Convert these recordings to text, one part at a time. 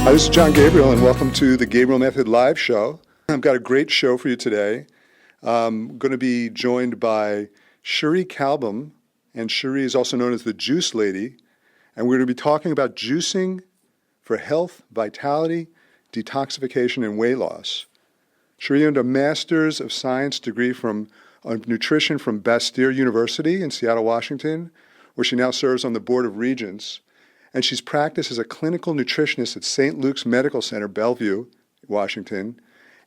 Hi, this is John Gabriel, and welcome to the Gabriel Method live show. I've got a great show for you today. I'm going to be joined by Cherie Kalbum, and Cherie is also known as the Juice Lady, and we're going to be talking about juicing for health, vitality, detoxification, and weight loss. Cherie earned a Master's of Science degree of Nutrition from Bastyr University in Seattle, Washington, where she now serves on the Board of Regents. And she's practiced as a clinical nutritionist at St. Luke's Medical Center, Bellevue, Washington,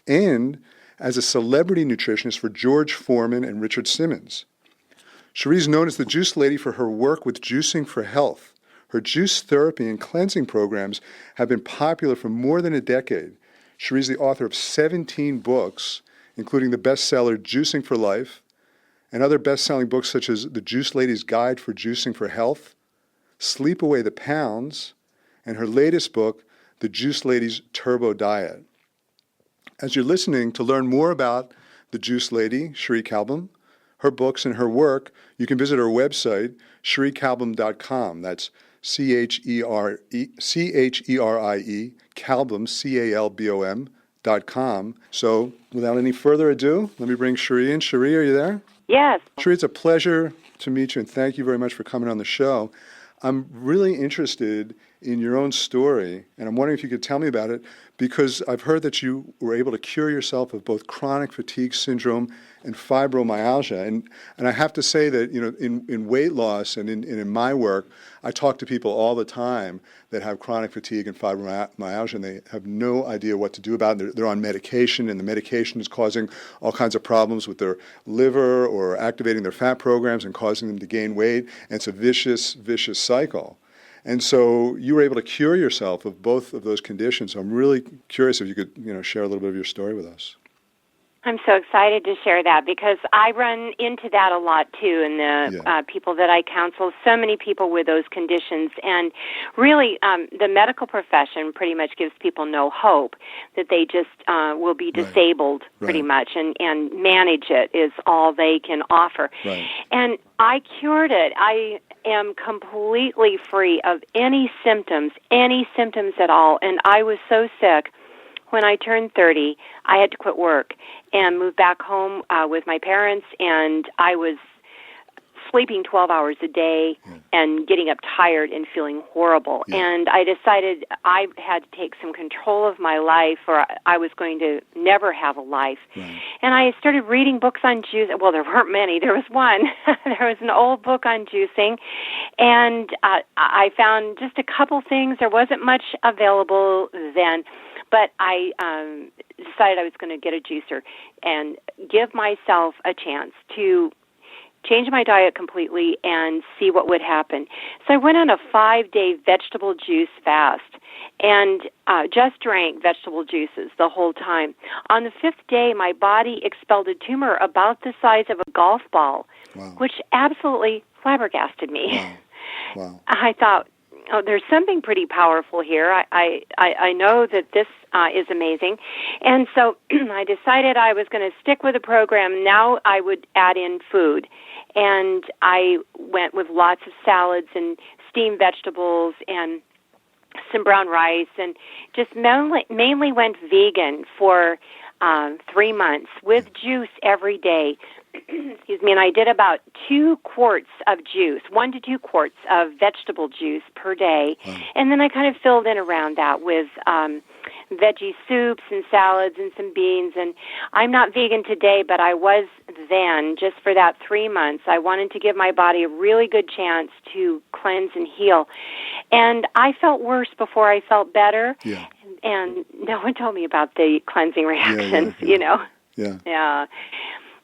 and as a celebrity nutritionist for George Foreman and Richard Simmons. Cherie's known as the Juice Lady for her work with juicing for health. Her juice therapy and cleansing programs have been popular for more than a decade. Cherie's the author of 17 books, including the bestseller Juicing for Life, and other best-selling books such as The Juice Lady's Guide for Juicing for Health, Sleep Away the Pounds, and her latest book, The Juice Lady's Turbo Diet. As you're listening, to learn more about the Juice Lady, Cherie Kalbum, her books and her work, you can visit her website, CherieKalbum.com. That's Cherie, Kalbum, Calbom.com. So without any further ado, let me bring Cherie in. Cherie, are you there? Yes. Cherie, it's a pleasure to meet you, and thank you very much for coming on the show. I'm really interested in your own story, and I'm wondering if you could tell me about it, because I've heard that you were able to cure yourself of both chronic fatigue syndrome and fibromyalgia. And I have to say that, in weight loss and in my work, I talk to people all the time that have chronic fatigue and fibromyalgia, and they have no idea what to do about it. They're on medication, and the medication is causing all kinds of problems with their liver or activating their fat programs and causing them to gain weight. And it's a vicious, vicious cycle. And so you were able to cure yourself of both of those conditions. So I'm really curious if you could, share a little bit of your story with us. I'm so excited to share that because I run into that a lot, too, in the people that I counsel, so many people with those conditions. And really, the medical profession pretty much gives people no hope that they just will be disabled pretty much, and manage it is all they can offer. Right. And I cured it. I am completely free of any symptoms at all. And I was so sick. When I turned 30, I had to quit work and move back home with my parents, and I was sleeping 12 hours a day and getting up tired and feeling horrible. Yeah. And I decided I had to take some control of my life, or I was going to never have a life. Right. And I started reading books on juice. Well, there weren't many. There was one. There was an old book on juicing, and I found just a couple things. There wasn't much available then. But I decided I was going to get a juicer and give myself a chance to change my diet completely and see what would happen. So I went on a 5-day vegetable juice fast and just drank vegetable juices the whole time. On the 5th day, my body expelled a tumor about the size of a golf ball, which absolutely flabbergasted me. Wow. I thought, there's something pretty powerful here. I know that this is amazing. And so I decided I was going to stick with the program. Now I would add in food. And I went with lots of salads and steamed vegetables and some brown rice, and just mainly went vegan for 3 months with juice every day. Excuse me, and I did about 2 quarts of juice, 1 to 2 quarts of vegetable juice per day, and then I kind of filled in around that with veggie soups and salads and some beans. And I'm not vegan today, but I was then, just for that 3 months. I wanted to give my body a really good chance to cleanse and heal. And I felt worse before I felt better, and no one told me about the cleansing reactions, Yeah.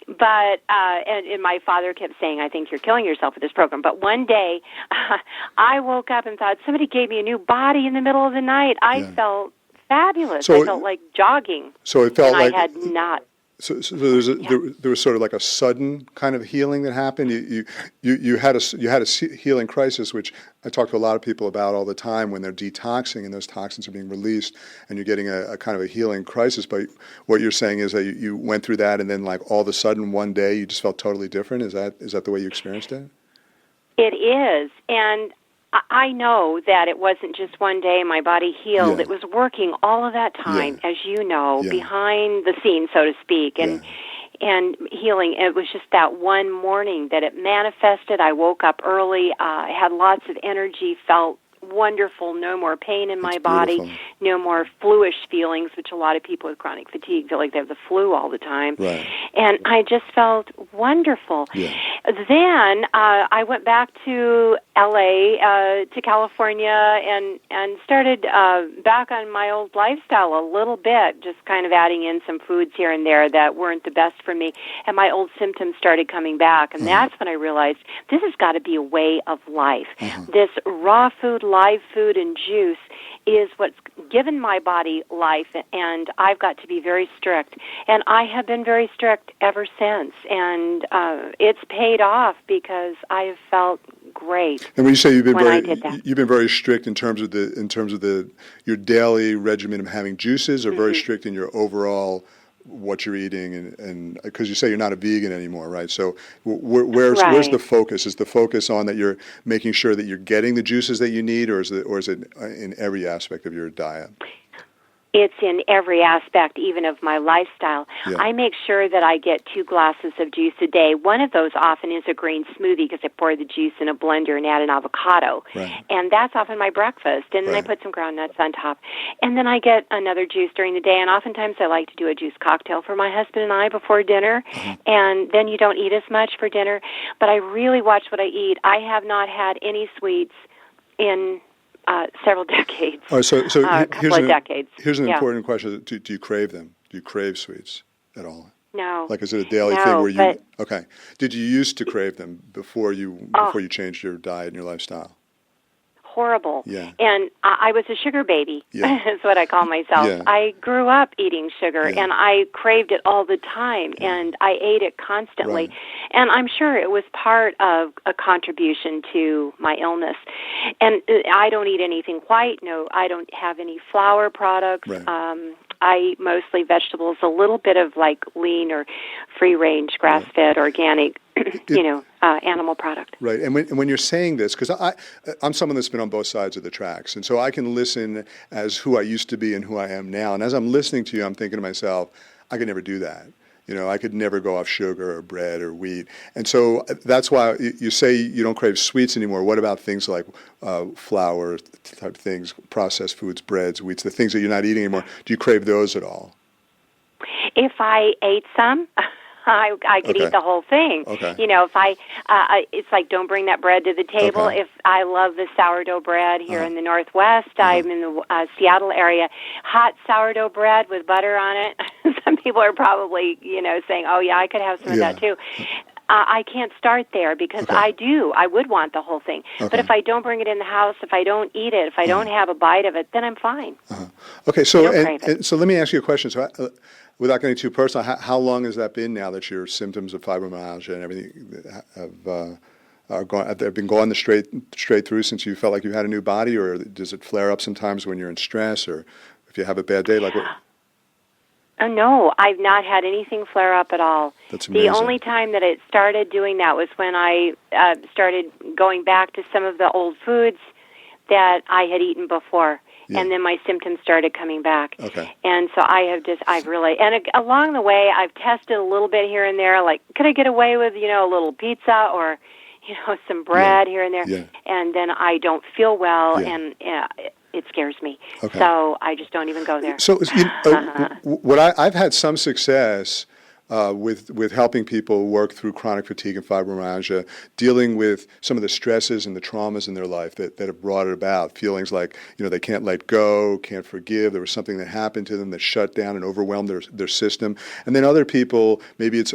But, and my father kept saying, I think you're killing yourself with this program. But one day, I woke up and thought, somebody gave me a new body in the middle of the night. I felt fabulous. I felt like jogging. So it felt like I had not. So there was sort of like a sudden kind of healing that happened. You had a healing crisis, which I talk to a lot of people about all the time when they're detoxing and those toxins are being released, and you're getting a kind of a healing crisis. But what you're saying is that you went through that, and then like all of a sudden one day you just felt totally different. Is that the way you experienced it? It is, and I know that it wasn't just one day my body healed. Yeah. It was working all of that time, as you know, behind the scenes, so to speak, and healing. It was just that one morning that it manifested. I woke up early, had lots of energy, felt wonderful, no more pain in my body, no more fluish feelings, which a lot of people with chronic fatigue feel like they have the flu all the time. Right. And I just felt wonderful. Yeah. Then I went back to LA, to California, and started back on my old lifestyle a little bit, just kind of adding in some foods here and there that weren't the best for me. And my old symptoms started coming back. And that's when I realized this has got to be a way of life. This raw food, live food, and juice is what's given my body life, and I've got to be very strict. And I have been very strict ever since, and it's paid off because I have felt great. And when you say you've been very strict in terms of your daily regimen of having juices, or very strict in your overall what you're eating, and because you say you're not a vegan anymore, right? So where's the focus? Is the focus on that you're making sure that you're getting the juices that you need, or is it in every aspect of your diet? It's in every aspect, even of my lifestyle. Yeah. I make sure that I get 2 glasses of juice a day. One of those often is a green smoothie because I pour the juice in a blender and add an avocado. Right. And that's often my breakfast. And then I put some ground nuts on top. And then I get another juice during the day. And oftentimes I like to do a juice cocktail for my husband and I before dinner. And then you don't eat as much for dinner. But I really watch what I eat. I have not had any sweets in several decades. All right, so a couple of decades. Here's an important question. Do you crave them? Do you crave sweets at all? No. Like, is it a daily thing where you... Okay. Did you used to crave them before you changed your diet and your lifestyle? Horrible. Yeah. And I was a sugar baby, is what I call myself. Yeah. I grew up eating sugar, and I craved it all the time, and I ate it constantly. Right. And I'm sure it was part of a contribution to my illness. And I don't eat anything white. No, I don't have any flour products. Right. I eat mostly vegetables, a little bit of like lean or free-range, grass-fed, organic, animal product. Right, and when you're saying this, because I'm someone that's been on both sides of the tracks, and so I can listen as who I used to be and who I am now. And as I'm listening to you, I'm thinking to myself, I could never do that. I could never go off sugar or bread or wheat. And so that's why you say you don't crave sweets anymore. What about things like flour type things, processed foods, breads, wheats, the things that you're not eating anymore? Do you crave those at all? If I ate some, I could eat the whole thing. Okay. If it's like, don't bring that bread to the table. Okay. If I love the sourdough bread here in the Northwest, I'm in the Seattle area, hot sourdough bread with butter on it. Some people are probably, saying, oh, yeah, I could have some of that too. I can't start there because I would want the whole thing. Okay. But if I don't bring it in the house, if I don't eat it, if I don't have a bite of it, then I'm fine. Okay, so so let me ask you a question. So without getting too personal, how long has that been now that your symptoms of fibromyalgia and everything have been going straight through since you felt like you had a new body, or does it flare up sometimes when you're in stress, or if you have a bad day? Like what? Oh, no, I've not had anything flare up at all. That's amazing. The only time that it started doing that was when I started going back to some of the old foods that I had eaten before. Yeah. And then my symptoms started coming back. Okay. And so I've really, and along the way, I've tested a little bit here and there, like, could I get away with, a little pizza or, some bread here and there? Yeah. And then I don't feel well, Yeah. and it scares me. Okay. So I just don't even go there. So I've had some success with helping people work through chronic fatigue and fibromyalgia, dealing with some of the stresses and the traumas in their life that have brought it about. Feelings like they can't let go, can't forgive. There was something that happened to them that shut down and overwhelmed their system. And then other people, maybe it's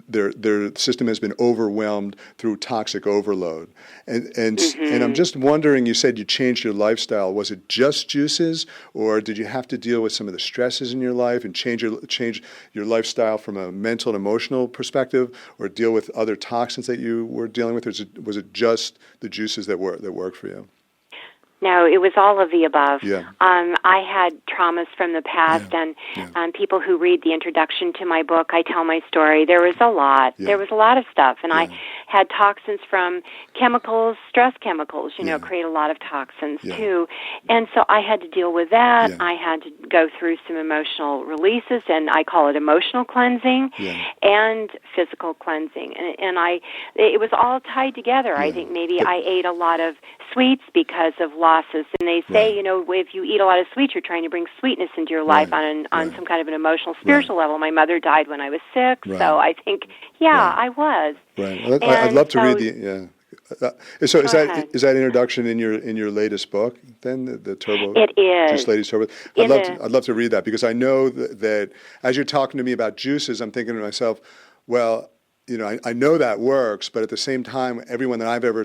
their system has been overwhelmed through toxic overload. And I'm just wondering. You said you changed your lifestyle. Was it just juices, or did you have to deal with some of the stresses in your life and change your lifestyle from a mental and emotional perspective, or deal with other toxins that you were dealing with, or was it just the juices that worked for you? No, it was all of the above. Yeah. I had traumas from the past, and people who read the introduction to my book, I tell my story. There was a lot. Yeah. There was a lot of stuff, and I had toxins from chemicals, stress chemicals, create a lot of toxins too. And so I had to deal with that. Yeah. I had to go through some emotional releases, and I call it emotional cleansing and physical cleansing. And it was all tied together. I think maybe I ate a lot of sweets because of losses. And they say, if you eat a lot of sweets, you're trying to bring sweetness into your life on some kind of an emotional, spiritual level. My mother died when I was 6, so I think, I was. Right. I'd love to read the so is that introduction in your latest book then, the Turbo? It is. Juice Ladies Turbo. I'd love to read that, because I know that as you're talking to me about juices, I'm thinking to myself, well, I know that works, but at the same time, everyone that I've ever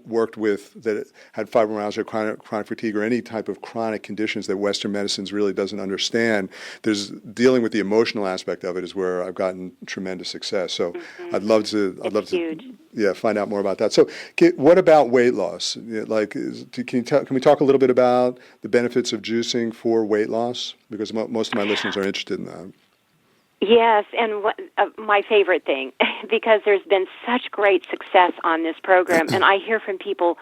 worked with that had fibromyalgia, chronic fatigue, or any type of chronic conditions that Western medicines really doesn't understand, there's dealing with the emotional aspect of it is where I've gotten tremendous success. So I'd love to find out more about that. So what about weight loss? Can we talk a little bit about the benefits of juicing for weight loss? Because most of my listeners are interested in that. Yes, and my favorite thing, because there's been such great success on this program, and I hear from people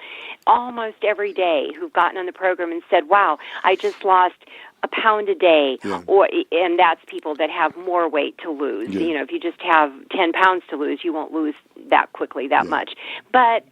almost every day who've gotten on the program and said, wow, I just lost a pound a day, and that's people that have more weight to lose. If you just have 10 pounds to lose, you won't lose that quickly, that much. But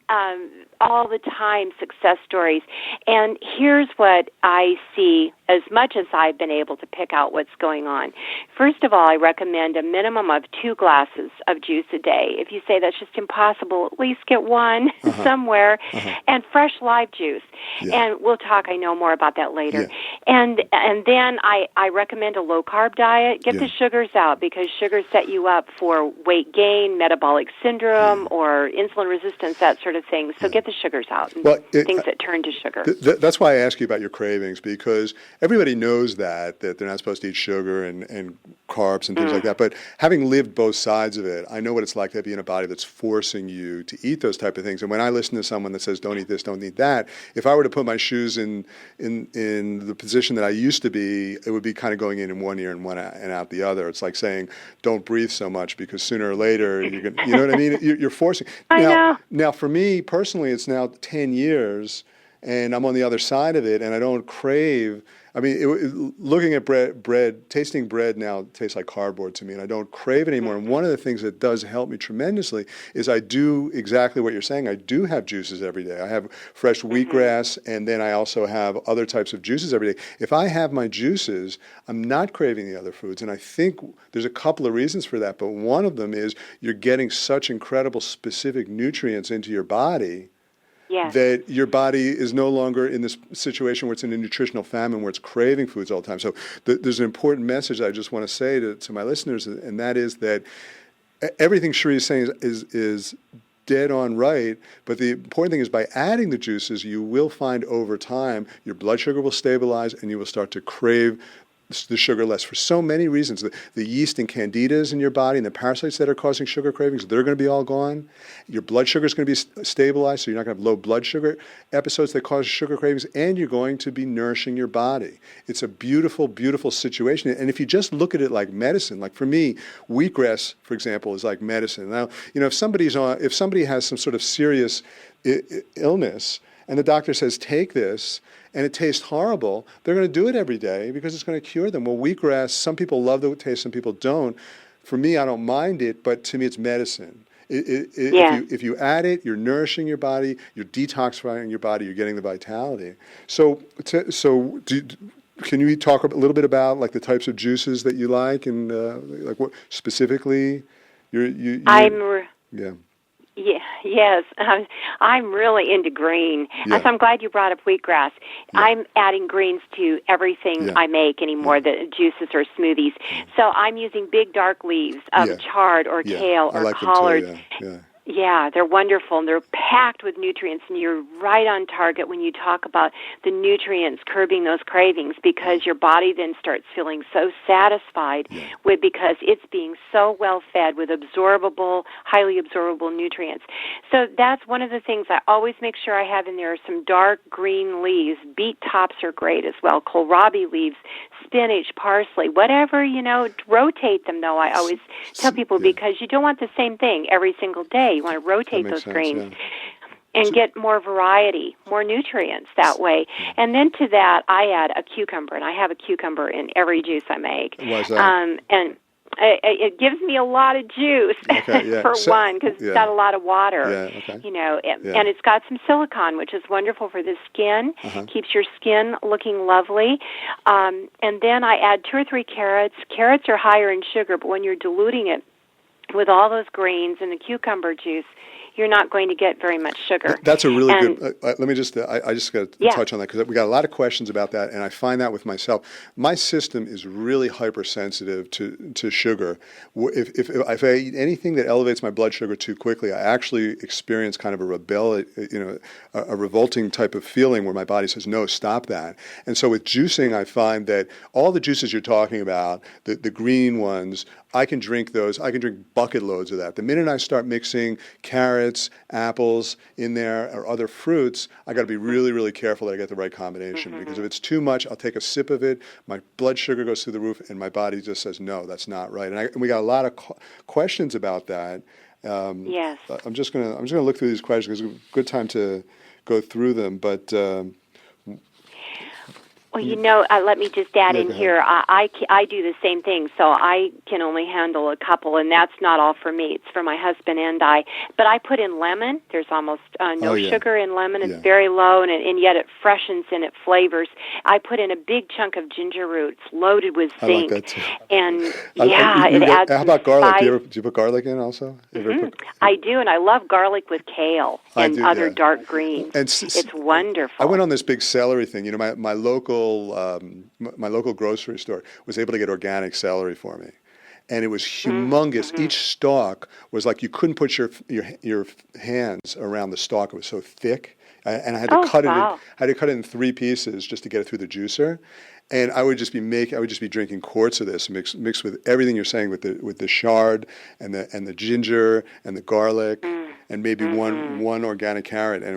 all the time, success stories. And here's what I see, as much as I've been able to pick out what's going on. First of all, I recommend a minimum of 2 glasses of juice a day. If you say that's just impossible, at least get one somewhere, and fresh live juice. And we'll talk, I know, more about that later. And then I recommend a low-carb diet. Get the sugars out, because sugars set you up for weight gain, metabolic syndrome, or insulin resistance, that sort of thing. So get the sugars out, and things that turn to sugar. That's why I ask you about your cravings, because everybody knows that they're not supposed to eat sugar and carbs and things like that. But having lived both sides of it, I know what it's like to be in a body that's forcing you to eat those type of things. And when I listen to someone that says, don't eat this, don't eat that, if I were to put my shoes in the position that I used to be, it would be kind of going in one ear and out the other. It's like saying, don't breathe so much, because sooner or later, you know what I mean? You're forcing. I know. Now, for me personally, it's now 10 years, and I'm on the other side of it, and I don't crave. I mean, looking at bread, tasting bread now tastes like cardboard to me, and I don't crave it anymore. And one of the things that does help me tremendously is I do exactly what you're saying. I do have juices every day. I have fresh wheatgrass, and then I also have other types of juices every day. If I have my juices, I'm not craving the other foods, and I think there's a couple of reasons for that, but one of them is you're getting such incredible specific nutrients into your body that your body is no longer in this situation where it's in a nutritional famine, where it's craving foods all the time. So there's an important message I just want to say to my listeners, and that is that everything Cherie is saying is dead on right, but the important thing is by adding the juices, you will find over time your blood sugar will stabilize, and you will start to crave the sugar less for so many reasons. The yeast and candidas in your body and the parasites that are causing sugar cravings, they're going to be all gone. Your blood sugar is going to be stabilized, so you're not going to have low blood sugar episodes that cause sugar cravings, and you're going to be nourishing your body. It's a beautiful, beautiful situation. And if you just look at it like medicine, like for me, wheatgrass, for example, is like medicine. Now, if somebody has some sort of serious illness, and the doctor says, take this, and it tastes horrible, they're going to do it every day because it's going to cure them. Well, wheatgrass, some people love the taste, some people don't. For me, I don't mind it, but to me, it's medicine. If you add it, you're nourishing your body, you're detoxifying your body, you're getting the vitality. So can you talk a little bit about like the types of juices that you like, and like what specifically Yes, I'm really into green. So I'm glad you brought up wheatgrass. I'm adding greens to everything I make anymore, the juices or smoothies. So I'm using big dark leaves of chard or kale or collards. Yeah, they're wonderful, and they're packed with nutrients, and you're right on target when you talk about the nutrients curbing those cravings, because your body then starts feeling so satisfied because it's being so well fed with highly absorbable nutrients. So that's one of the things I always make sure I have in there are some dark green leaves. Beet tops are great as well, kohlrabi leaves, spinach, parsley, whatever, rotate them, though, I always tell people, because you don't want the same thing every single day. You want to rotate makes those sense, greens. yeah. And get more variety, more nutrients that way. And then to that, I add a cucumber, and I have a cucumber in every juice I make. Why is that? And it gives me a lot of juice, Okay, yeah. for one, because it's got a lot of water. Yeah, okay. And it's got some silicone, which is wonderful for the skin, keeps your skin looking lovely. And then I add 2 or 3 carrots. Carrots are higher in sugar, but when you're diluting it with all those greens and the cucumber juice, you're not going to get very much sugar. That's a really good. Let me just. I just got to Yeah. touch on that because we got a lot of questions about that, and I find that with myself. My system is really hypersensitive to sugar. If I eat anything that elevates my blood sugar too quickly, I actually experience kind of a revolting type of feeling where my body says, "No, stop that." And so with juicing, I find that all the juices you're talking about, the green ones, I can drink those. I can drink bucket loads of that. The minute I start mixing carrots, apples in there, or other fruits, I got to be really, really careful that I get the right combination. Because if it's too much, I'll take a sip of it. My blood sugar goes through the roof, and my body just says, "No, that's not right." And we got a lot of questions about that. Yes. I'm just gonna look through these questions because it's a good time to go through them. But Well, let me just add in here, I do the same thing, so I can only handle a couple, and that's not all for me. It's for my husband and I. But I put in lemon. There's almost no sugar in lemon. It's very low, and yet it freshens and it flavors. I put in a big chunk of ginger root. It's loaded with zinc. I like that too. And, it adds How about garlic? spice. Do you put garlic in also? I do, and I love garlic with kale and other dark greens. And it's wonderful. I went on this big celery thing. My local grocery store was able to get organic celery for me, and it was humongous. Each stalk was like you couldn't put your hands around the stalk. It was so thick, and I had to cut it. I had to cut it in 3 pieces just to get it through the juicer. And I would just be drinking quarts of this mixed with everything you're saying with the chard and the ginger and the garlic and maybe one organic carrot, and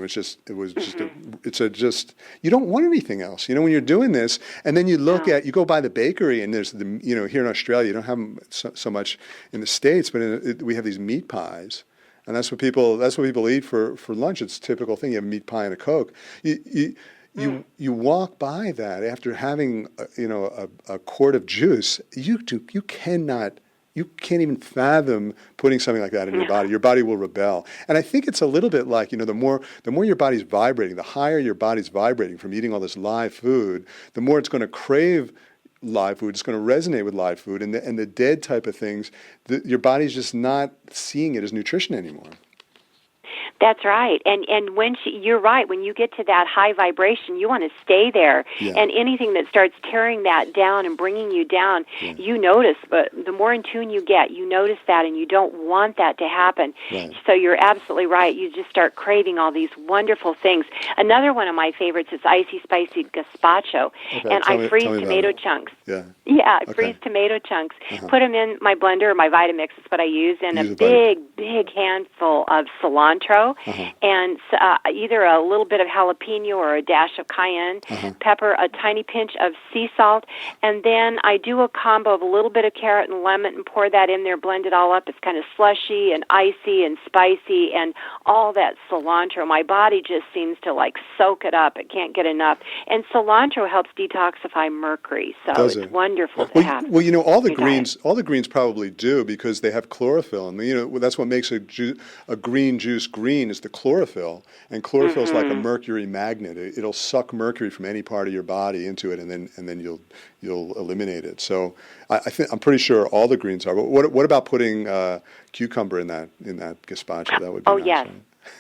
you don't want anything else. When you're doing this, and then you you go by the bakery, and there's here in Australia you don't have them so much in the States, but we have these meat pies. And that's what people eat for lunch. It's a typical thing. You have a meat pie and a Coke. You walk by that after having a quart of juice. You can't even fathom putting something like that in your body. Your body will rebel. And I think it's a little bit like the more your body's vibrating, the higher your body's vibrating from eating all this live food, the more it's going to crave live food. It's going to resonate with live food, and the dead type of things. Your body's just not seeing it as nutrition anymore. That's right. And you're right. When you get to that high vibration, you want to stay there. Yeah. And anything that starts tearing that down and bringing you down, you notice. But the more in tune you get, you notice that, and you don't want that to happen. Right. So you're absolutely right. You just start craving all these wonderful things. Another one of my favorites is icy spicy gazpacho. Okay, and I freeze tomato chunks. Yeah. Yeah, I freeze tomato chunks. Put them in my blender, or my Vitamix is what I use, and a big handful of cilantro, and either a little bit of jalapeno or a dash of cayenne pepper, a tiny pinch of sea salt, and then I do a combo of a little bit of carrot and lemon and pour that in there, blend it all up. It's kind of slushy and icy and spicy, and all that cilantro. My body just seems to soak it up. It can't get enough. And cilantro helps detoxify mercury, so it's wonderful to have. Well, all the greens probably do, because they have chlorophyll, and that's what makes a green juice green is the chlorophyll, and chlorophyll is like a mercury magnet. It'll suck mercury from any part of your body into it, and then you'll eliminate it. So I'm pretty sure all the greens are. But what about putting cucumber in that gazpacho? That would be nice, yes. right?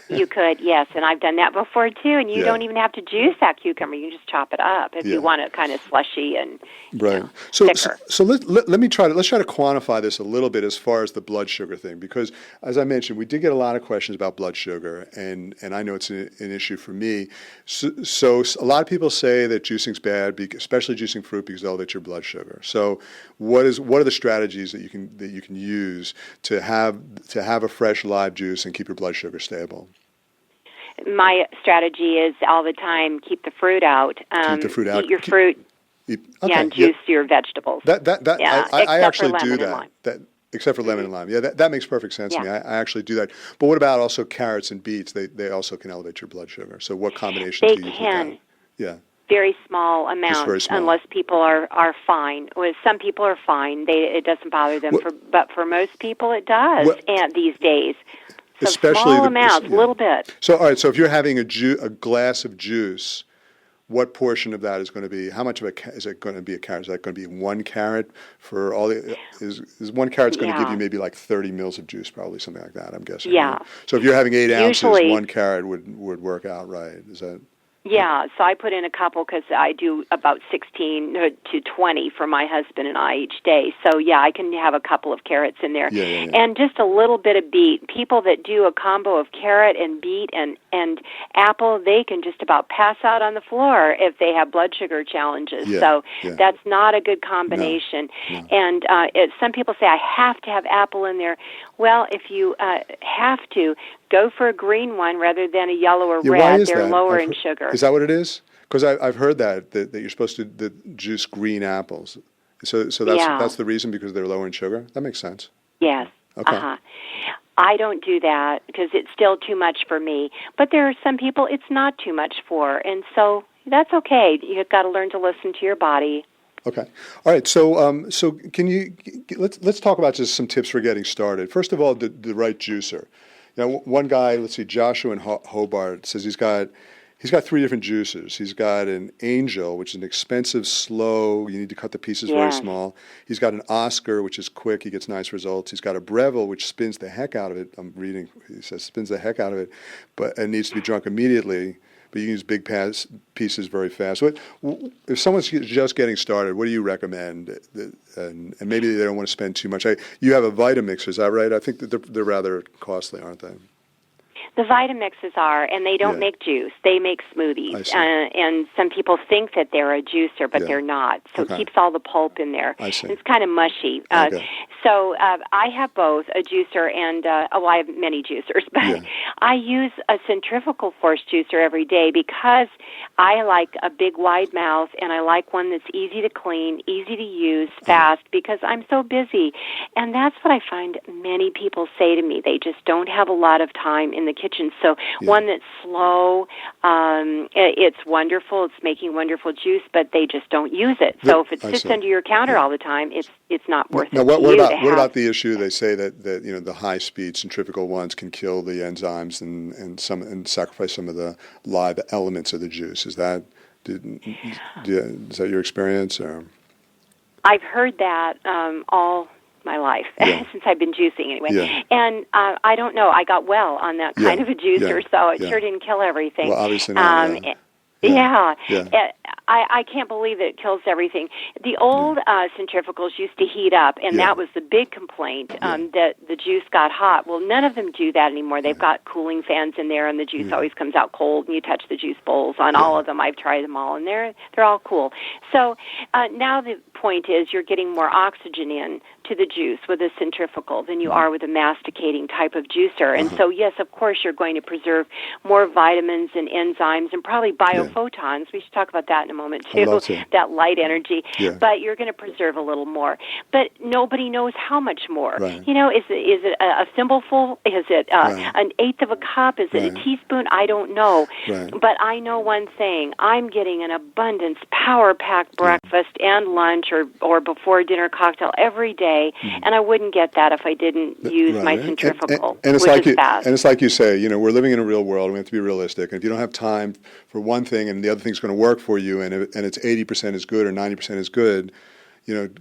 You could, yes, and I've done that before too. And you don't even have to juice that cucumber; you can just chop it up if you want it kind of slushy and thicker. So let's try to quantify this a little bit as far as the blood sugar thing, because as I mentioned, we did get a lot of questions about blood sugar, and I know it's an issue for me. So a lot of people say that juicing's bad, especially juicing fruit, because it'll elevate your blood sugar. So what are the strategies that you can use to have a fresh live juice and keep your blood sugar stable? My strategy is all the time keep the fruit out. Keep the fruit out. Eat your fruit. And juice your vegetables. I actually do that. Except for lemon and lime. Yeah, that makes perfect sense to me. Yeah. I actually do that. But what about also carrots and beets? They also can elevate your blood sugar. So what combinations They do you use with can. that? Yeah. Very small amounts, very small. unless people are fine. Well, some people are fine; it doesn't bother them. But for most people, it does. And these days, so especially small amounts, a little bit. So all right. So if you're having a glass of juice, what portion of that is going to be? How much of is it going to be a carrot? Is that going to be 1 carrot for all the? Is 1 carrot's going to give you maybe like 30 mils of juice, probably something like that? I'm guessing. Yeah. Right? So if you're having 8 ounces, Usually, 1 carrot would work out right. Is that? Yeah, so I put in a couple because I do about 16 to 20 for my husband and I each day. So, yeah, I can have a couple of carrots in there. Yeah. And just a little bit of beet. People that do a combo of carrot and beet and apple, they can just about pass out on the floor if they have blood sugar challenges. So that's not a good combination. No. And some people say, I have to have apple in there. Well, if you have to, go for a green one rather than a yellow or red. Why is They're that? lower in sugar. Is that what it is? Because I've heard that you're supposed to juice green apples. So that's the reason, because they're lower in sugar? That makes sense. Yes. Okay. I don't do that because it's still too much for me. But there are some people it's not too much for, and so that's okay. You've got to learn to listen to your body. Okay. All right. So can you let's talk about just some tips for getting started. First of all, the right juicer. Now, one guy, let's see, Joshua in Hobart, says he's got 3 different juicers. He's got an Angel, which is an expensive, slow. You need to cut the pieces very small. He's got an Oscar, which is quick. He gets nice results. He's got a Breville, which spins the heck out of it. I'm reading. He says spins the heck out of it, but it needs to be drunk immediately. But you can use big pieces very fast. If someone's just getting started, what do you recommend? And maybe they don't want to spend too much. You have a Vitamix, is that right? I think that they're rather costly, aren't they? The Vitamixes are, and they don't make juice. They make smoothies. And some people think that they're a juicer, but they're not. So it keeps all the pulp in there. I see. It's kind of mushy. So I have both a juicer and, I have many juicers, but I use a centrifugal force juicer every day because I like a big wide mouth, and I like one that's easy to clean, easy to use, fast, because I'm so busy. And that's what I find many people say to me. They just don't have a lot of time in the kitchen. So one that's slow, it's wonderful. It's making wonderful juice, but they just don't use it. So if it sits under your counter all the time, it's not worth it. Now, what about the issue? They say that the high speed centrifugal ones can kill the enzymes and sacrifice some of the live elements of the juice. Is that your experience? Or? I've heard that all my life, since I've been juicing anyway. And I don't know, I got well on that kind of a juicer, so it sure didn't kill everything. Well, obviously not. I can't believe that it kills everything. The old centrifugals used to heat up, and that was the big complaint, that the juice got hot. Well, none of them do that anymore. They've got cooling fans in there, and the juice always comes out cold, and you touch the juice bowls on all of them. I've tried them all, and they're all cool. So now the point is you're getting more oxygen in to the juice with a centrifugal than you are with a masticating type of juicer. And so, yes, of course, you're going to preserve more vitamins and enzymes and probably biophotons. We should talk about that in a moment, too, that light energy. But you're going to preserve a little more. But nobody knows how much more. You know, is it a thimbleful? Is it an eighth of a cup? Is it a teaspoon? I don't know. But I know one thing. I'm getting an abundance, power-packed breakfast and lunch or before dinner cocktail every day. And I wouldn't get that if I didn't use my centrifugal, and it's which like is fast. And it's like you say, we're living in a real world. We have to be realistic. And if you don't have time for one thing and the other thing's going to work for you, and it's 80% is good or 90% is good,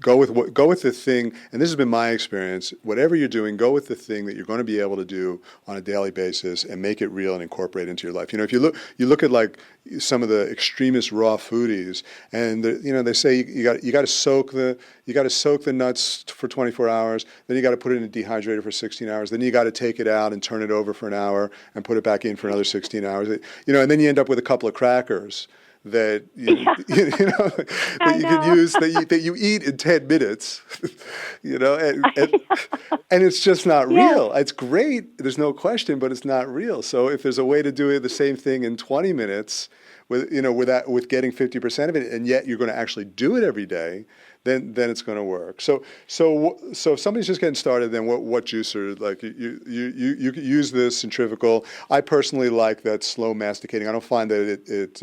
go with the thing. And this has been my experience. Whatever you're doing, go with the thing that you're going to be able to do on a daily basis and make it real and incorporate it into your life. If you look at like some of the extremist raw foodies, and they say you got to soak the nuts for 24 hours, then you got to put it in a dehydrator for 16 hours, then you got to take it out and turn it over for an hour and put it back in for another 16 hours. And then you end up with a couple of crackers that that you can use that you eat in 10 minutes, and it's just not real. It's great, there's no question, but it's not real. So if there's a way to do the same thing in 20 minutes with getting 50% of it, and yet you're going to actually do it every day, then it's going to work. So if somebody's just getting started, then what juicer, like you could use this centrifugal. I personally like that slow masticating. I don't find that it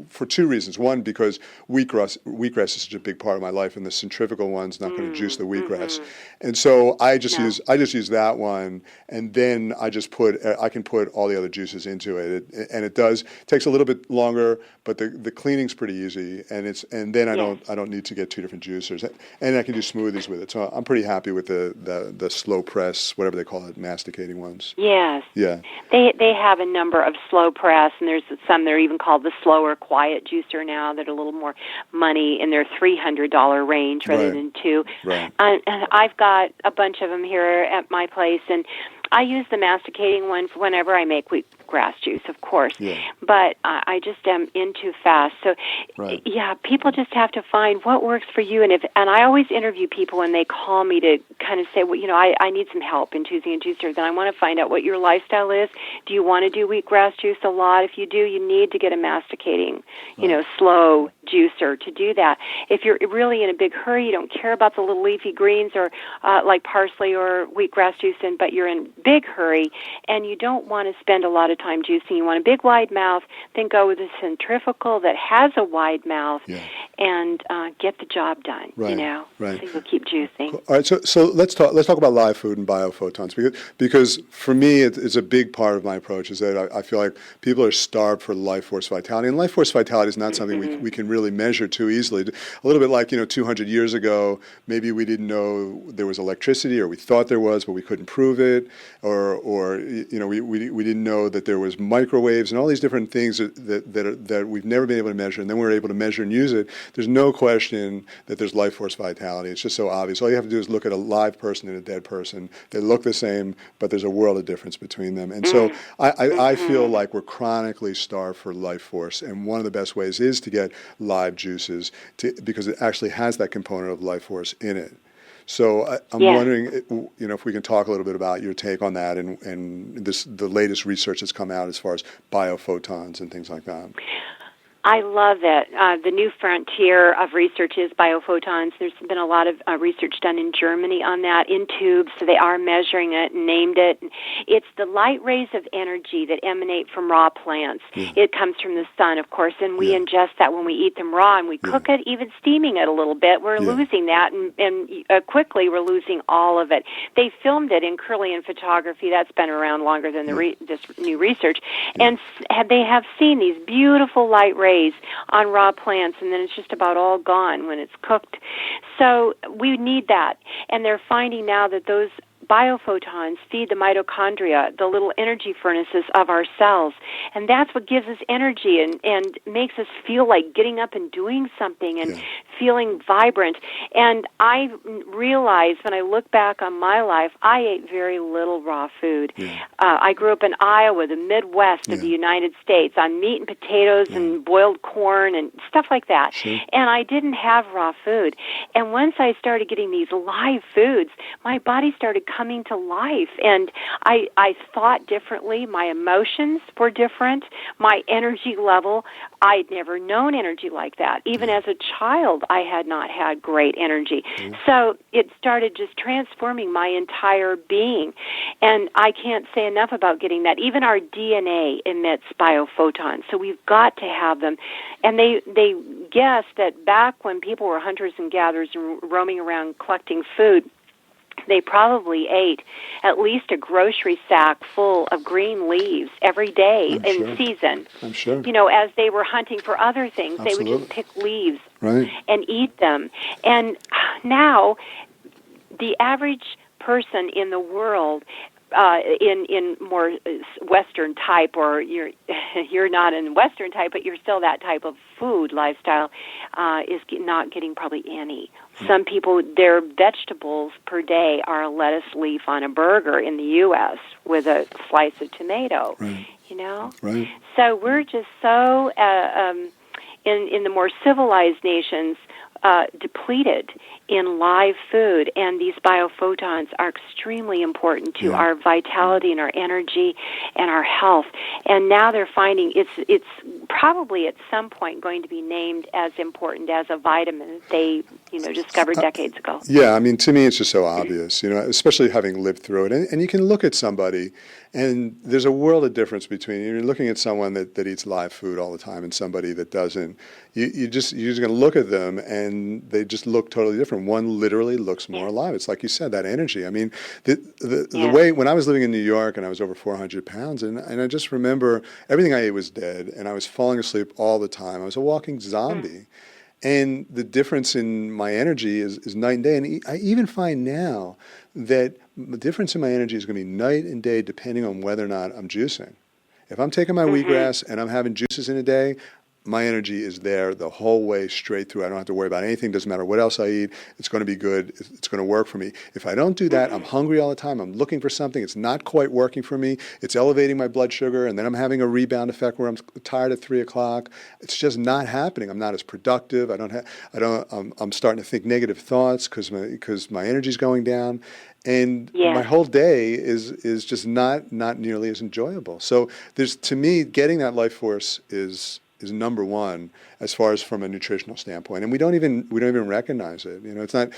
for two reasons. One, because wheatgrass is such a big part of my life, and the centrifugal one's not going to juice the wheatgrass. And so I just use that one, and then I can put all the other juices into it. And it takes a little bit longer, but the cleaning's pretty easy, and then I don't need to get two different juicers, and I can do smoothies with it. So I'm pretty happy with the slow press, whatever they call it, masticating ones. Yes. Yeah. They have a number of slow press, and there's some that are even called the slower quiet juicer now that are a little more money in their $300 range rather than $200. Right. And I've got a bunch of them here at my place, and I use the masticating one for whenever I make wheatgrass juice, of course. Yeah. But I just am in too fast. So, people just have to find what works for you. And I always interview people when they call me to kind of say, well, I need some help in choosing a juicer. Then I want to find out what your lifestyle is. Do you want to do wheatgrass juice a lot? If you do, you need to get a masticating, slow juicer to do that. If you're really in a big hurry, you don't care about the little leafy greens or like parsley or wheatgrass juice, but you're in big hurry and you don't want to spend a lot of time juicing. You want a big wide mouth, then go with a centrifugal that has a wide mouth and get the job done. Right. So you'll keep juicing. Cool. All right, so let's talk about live food and biophotons because for me it's a big part of my approach is that I feel like people are starved for life force vitality, and life force vitality is not something we can really measure too easily. A little bit like 200 years ago, maybe we didn't know there was electricity, or we thought there was, but we couldn't prove it, or we didn't know that there was microwaves and all these different things that we've never been able to measure, and then we're able to measure and use it. There's no question that there's life force vitality. It's just so obvious. All you have to do is look at a live person and a dead person. They look the same, but there's a world of difference between them. And so I feel like we're chronically starved for life force, and one of the best ways is to get live juices because it actually has that component of life force in it. So I'm wondering, if we can talk a little bit about your take on that and the latest research that's come out as far as biophotons and things like that. I love that. The new frontier of research is biophotons. There's been a lot of research done in Germany on that, in tubes, so they are measuring it and named it. It's the light rays of energy that emanate from raw plants. It comes from the sun, of course, and we ingest that when we eat them raw, and we cook it, even steaming it a little bit. We're losing that, and quickly we're losing all of it. They filmed it in Kirlian photography. That's been around longer than this new research. And they have seen these beautiful light rays on raw plants, and then it's just about all gone when it's cooked. So we need that. And they're finding now that those biophotons feed the mitochondria, the little energy furnaces of our cells. And that's what gives us energy and makes us feel like getting up and doing something and feeling vibrant. And I realize when I look back on my life, I ate very little raw food. I grew up in Iowa, the Midwest of the United States, on meat and potatoes and boiled corn and stuff like that. And I didn't have raw food. And once I started getting these live foods, my body started coming to life, and I thought differently. My emotions were different. My energy level, I'd never known energy like that. Even as a child, I had not had great energy. So it started just transforming my entire being, and I can't say enough about getting that. Even our DNA emits biophotons, so we've got to have them. And they guess that back when people were hunters and gatherers and roaming around collecting food, they probably ate at least a grocery sack full of green leaves every day in season. I'm sure. As they were hunting for other things, they would just pick leaves and eat them. And now, the average person in the world, in more Western type, or you're not in Western type, but you're still that type of food lifestyle, is not getting probably any. Some people, their vegetables per day are a lettuce leaf on a burger in the U.S. with a slice of tomato, Right. So we're just so, in the more civilized nations, depleted in live food, and these biophotons are extremely important to our vitality and our energy and our health. And now they're finding it's probably at some point going to be named as important as a vitamin. They discovered decades ago. Yeah, I mean, to me, it's just so obvious, especially having lived through it. And you can look at somebody, and there's a world of difference between you're looking at someone that eats live food all the time and somebody that doesn't. You're just going to look at them, and they just look totally different. One literally looks more alive. It's like you said, that energy. I mean, the way when I was living in New York and I was over 400 pounds, and I just remember everything I ate was dead, and I was falling asleep all the time. I was a walking zombie. And the difference in my energy is night and day. And I even find now that the difference in my energy is going to be night and day depending on whether or not I'm juicing. If I'm taking my wheatgrass and I'm having juices in a day, my energy is there the whole way straight through. I don't have to worry about anything. Doesn't matter what else I eat. It's going to be good. It's going to work for me. If I don't do that, I'm hungry all the time. I'm looking for something. It's not quite working for me. It's elevating my blood sugar, and then I'm having a rebound effect where I'm tired at 3 o'clock. It's just not happening. I'm not as productive. I'm starting to think negative thoughts because my energy's going down. And my whole day is just not nearly as enjoyable. So to me, getting that life force is number one as far as from a nutritional standpoint, and we don't even recognize it. It's not.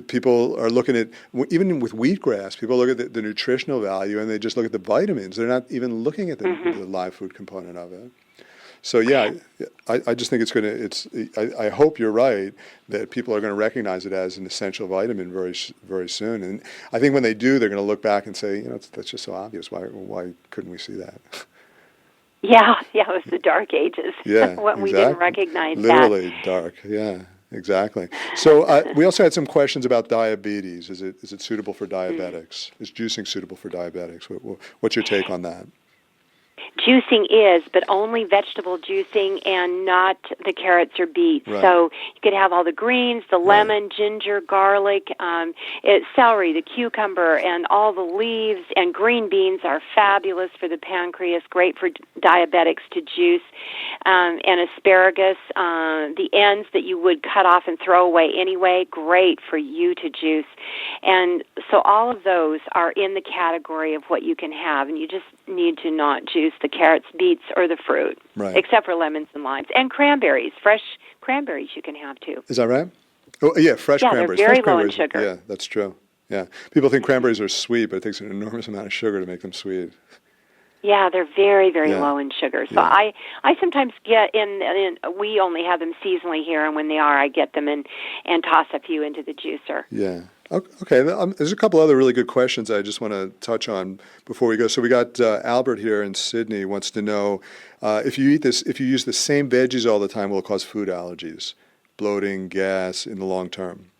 People are looking at, even with wheatgrass, people look at the nutritional value and they just look at the vitamins. They're not even looking at the live food component of it. So I just think I hope you're right that people are going to recognize it as an essential vitamin very, very soon. And I think when they do, they're going to look back and say, that's just so obvious. Why couldn't we see that? Yeah, it was the dark ages. Yeah, when we didn't recognize literally dark. Yeah, exactly. So we also had some questions about diabetes. Is it suitable for diabetics? Is juicing suitable for diabetics? What's your take on that? Juicing is, but only vegetable juicing and not the carrots or beets. Right. So you could have all the greens, the lemon, ginger, garlic, celery, the cucumber, and all the leaves. And green beans are fabulous for the pancreas, great for diabetics to juice. And asparagus, the ends that you would cut off and throw away anyway, great for you to juice. And so all of those are in the category of what you can have, and you just need to not juice the carrots, beets, or the fruit, except for lemons and limes. And cranberries, fresh cranberries you can have too. Is that right? Oh, yeah, fresh cranberries. They're very fresh low in sugar. Yeah, that's true. Yeah, people think cranberries are sweet, but it takes an enormous amount of sugar to make them sweet. Yeah, they're very, very low in sugar. So I sometimes get we only have them seasonally here, and when they are, I get them and toss a few into the juicer. Yeah. Okay. There's a couple other really good questions I just want to touch on before we go. So we got Albert here in Sydney wants to know if you use the same veggies all the time, will it cause food allergies, bloating, gas in the long term?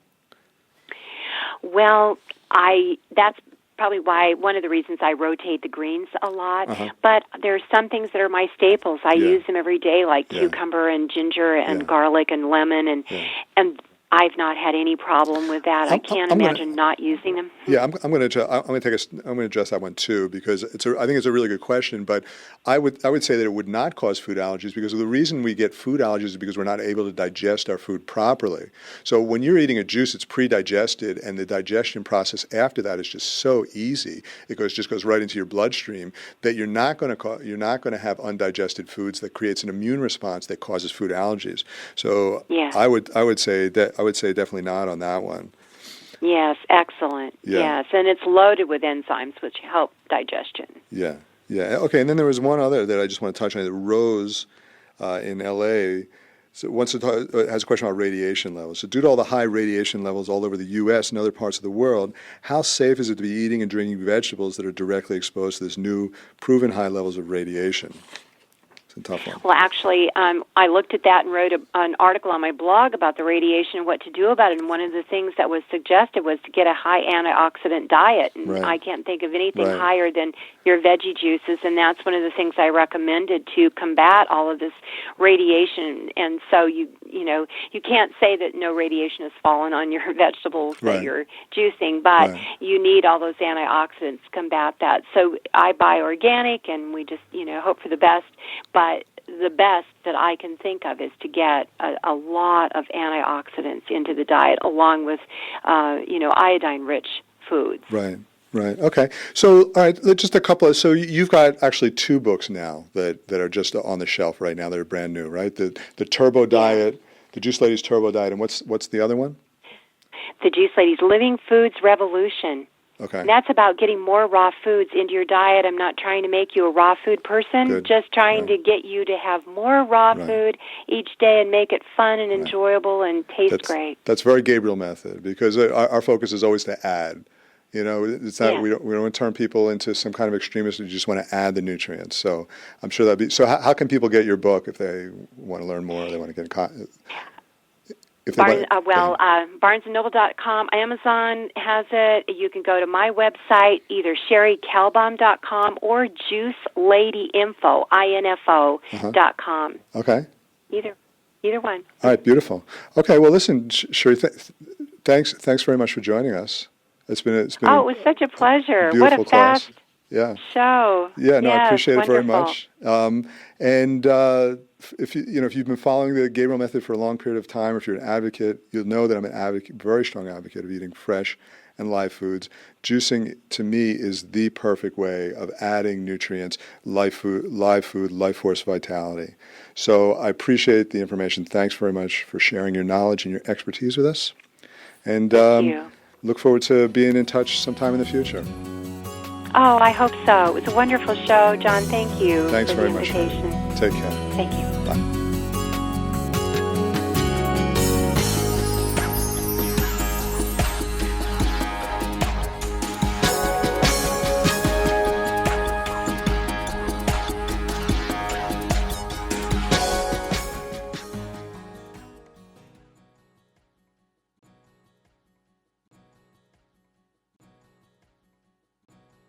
Well, that's probably one of the reasons I rotate the greens a lot. But there's some things that are my staples. I use them every day, like cucumber and ginger and garlic and lemon, and I've not had any problem with that. I can't imagine not using them. Yeah, I'm going to address that one too, because I think it's a really good question. But I would say that it would not cause food allergies, because the reason we get food allergies is because we're not able to digest our food properly. So when you're eating a juice, it's pre-digested, and the digestion process after that is just so easy. It just goes right into your bloodstream, that you're not going to have undigested foods that creates an immune response that causes food allergies. So I would say definitely not on that one. Yes, excellent. Yeah. Yes, and it's loaded with enzymes which help digestion. Yeah. Okay, and then there was one other that I just want to touch on. That Rose in L.A. has a question about radiation levels. So due to all the high radiation levels all over the U.S. and other parts of the world, how safe is it to be eating and drinking vegetables that are directly exposed to this new proven high levels of radiation? Tough one. Well, actually, I looked at that and wrote an article on my blog about the radiation and what to do about it. And one of the things that was suggested was to get a high antioxidant diet. And I can't think of anything higher than your veggie juices. And that's one of the things I recommended to combat all of this radiation. And so you can't say that no radiation has fallen on your vegetables that you're juicing, but you need all those antioxidants to combat that. So I buy organic, and we just hope for the best. But the best that I can think of is to get a lot of antioxidants into the diet, along with, iodine-rich foods. Right. Okay. So, all right, just a couple of. So, you've got actually 2 books now that are just on the shelf right now. That are brand new, right? The Turbo Diet, the Juice Lady's Turbo Diet, and what's the other one? the Juice Lady's Living Foods Revolution. Okay. And that's about getting more raw foods into your diet. I'm not trying to make you a raw food person, Good. just trying Right. to get you to have more raw Right. food each day and make it fun and Right. enjoyable and taste great. That's very Gabriel Method, because our focus is always to add. You know, it's not, Yeah. we don't want to turn people into some kind of extremist who just want to add the nutrients. So I'm sure that'd be, so how can people get your book if they want to learn more, or they want to get in contact? BarnesandNoble.com, Amazon has it. You can go to my website, either SherryKalbaum.com or JuiceLadyInfo.com. Okay. Either one. All right, beautiful. Okay, well, listen, Sherry, thanks very much for joining us. It's been It was such a pleasure. What beautiful a fast class. show. Yeah, no, yes, I appreciate it very wonderful. much. And if you've been following the Gabriel Method for a long period of time, or if you're an advocate, you'll know that I'm an advocate, very strong advocate of eating fresh and live foods. Juicing, to me, is the perfect way of adding nutrients, live food, life force, vitality. So I appreciate the information. Thanks very much for sharing your knowledge and your expertise with us. And Thank you. Look forward to being in touch sometime in the future. Oh, I hope so. It was a wonderful show, John. Thank you Thanks for very the much. invitation. Take care. Thank you. Bye.